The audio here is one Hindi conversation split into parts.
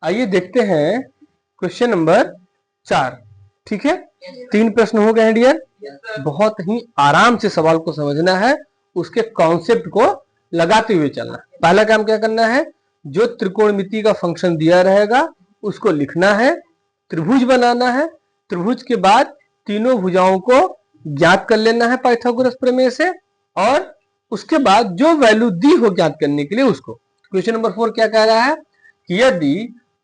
आइए देखते हैं क्वेश्चन नंबर 4। ठीक है, 3 प्रश्न हो गए हैं डियर। बहुत ही आराम से सवाल को समझना है, उसके कॉन्सेप्ट को लगाते हुए चलना। पहला काम क्या करना है, जो त्रिकोणमिति का फंक्शन दिया रहेगा उसको लिखना है, त्रिभुज बनाना है, त्रिभुज के बाद तीनों भुजाओं को ज्ञात कर लेना है पाइथागोरस प्रमेय से, और उसके बाद जो वैल्यू दी हो ज्ञात करने के लिए उसको। क्वेश्चन नंबर 4 क्या कह रहा है कि यदि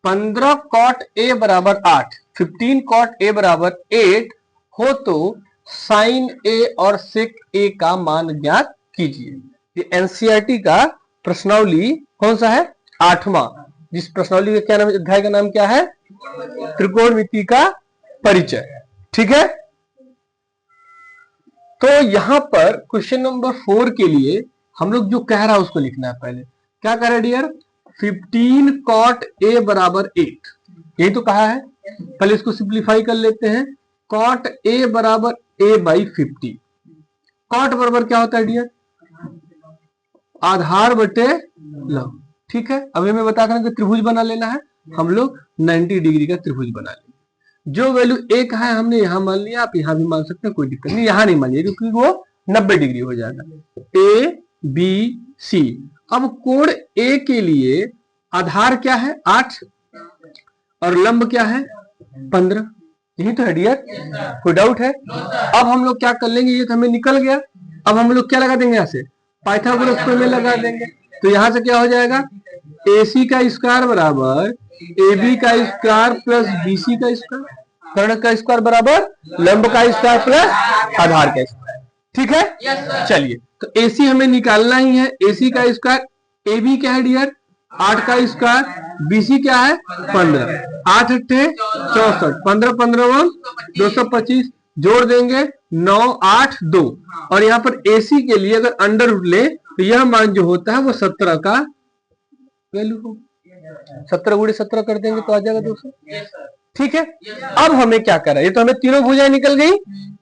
15 cot a बराबर 8, 15 cot a बराबर 8 हो तो sin a और sec a का मान ज्ञात कीजिए। ये एनसीईआरटी का प्रश्नावली कौन सा है, 8वां, जिस प्रश्नावली का क्या नाम, अध्याय का नाम क्या है, त्रिकोणमिति का परिचय। ठीक है, तो यहां पर क्वेश्चन नंबर 4 के लिए हम लोग जो कह रहा है उसको लिखना है। पहले क्या कह रहे हैं डियर, 15 cot a बराबर 8, यही तो कहा है। पहले इसको सिंप्लीफाई कर लेते हैं, cot a बराबर a बाई 50। cot बराबर क्या होता है डियर, आधार बटे लंब। ठीक है, अब हमें बता देना कि त्रिभुज बना लेना है, हम लोग 90 डिग्री का त्रिभुज बना लेंगे। जो वैल्यू a का है हमने यहां मान लिया, आप यहां भी मान सकते हैं, कोई दिक्कत नहीं, यहां नहीं मानिए क्योंकि वो 90 डिग्री हो जाएगा। a b c, अब कोण a के लिए आधार क्या है 8 और लंब क्या है 15, यही तो है डियर, कोई डाउट है। अब हम लोग क्या कर लेंगे, ये तो हमें निकल गया, अब हम लोग क्या लगा देंगे, यहाँ से पाइथागोरस प्रमेय लगा देंगे। तो यहां से क्या हो जाएगा, AC का स्क्वायर बराबर AB का स्क्वायर प्लस BC का स्क्वायर, कर्ण का स्क्वायर बराबर लंब का स्क्वायर प्लस आधार का स्क्वायर। ठीक है, चलिए तो AC हमें निकालना ही है, AC का स्क्वायर, AB क्या है डियर 8 का स्क्वायर, BC क्या है 15, 8 अट्ठे 64, 15 15 225, जोड़ देंगे 9 8 2, और यहाँ पर AC के लिए अगर अंडर रूट ले तो यह मान जो होता है वो 17 का वैल्यू हो, 17 गुणे 17 कर देंगे तो आ जाएगा 200। ठीक है, अब हमें क्या करना है, ये तो हमें तीनों भुजाएं निकल गई,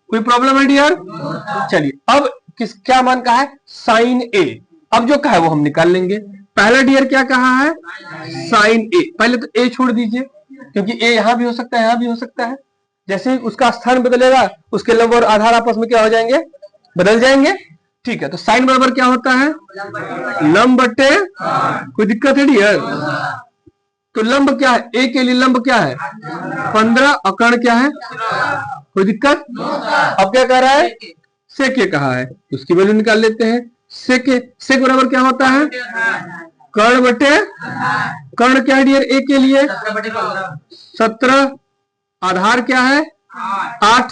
कोई प्रॉब्लम है डियर। चलिए अब क्या मान का है, साइन ए, अब जो कहा है वो हम निकाल लेंगे। पहला डियर क्या कहा है, साइन ए, पहले तो ए छोड़ दीजिए क्योंकि ए यहां भी हो सकता है, यहां भी हो सकता है। जैसे ही उसका स्थान बदलेगा उसके लंब और आधार आपस में क्या हो जाएंगे, बदल जाएंगे। ठीक है, तो साइन बराबर क्या होता है, लंब बटे, कोई दिक्कत है डियर, तो लंब क्या है, ए के लिए लंब क्या है 15 और कर्ण क्या है, कोई दिक्कत। अब क्या कह रहा है, सेक ए कहा है, उसकी वैल्यू निकाल लेते हैं। सेक बराबर क्या होता है, कर्ण बटे, कर्ण क्या है डियर ए के लिए 17, आधार क्या है 8।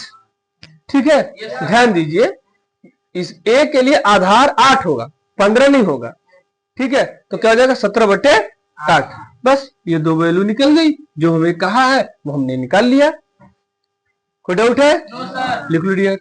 ठीक है, ध्यान दीजिए इस ए के लिए आधार 8 होगा, 15 नहीं होगा। ठीक है, तो क्या हो जाएगा 17 बटे 8, बस ये दो वैल्यू निकल गई, जो हमें कहा है वो हमने निकाल लिया। कोई डाउट है, लिख लो डियर।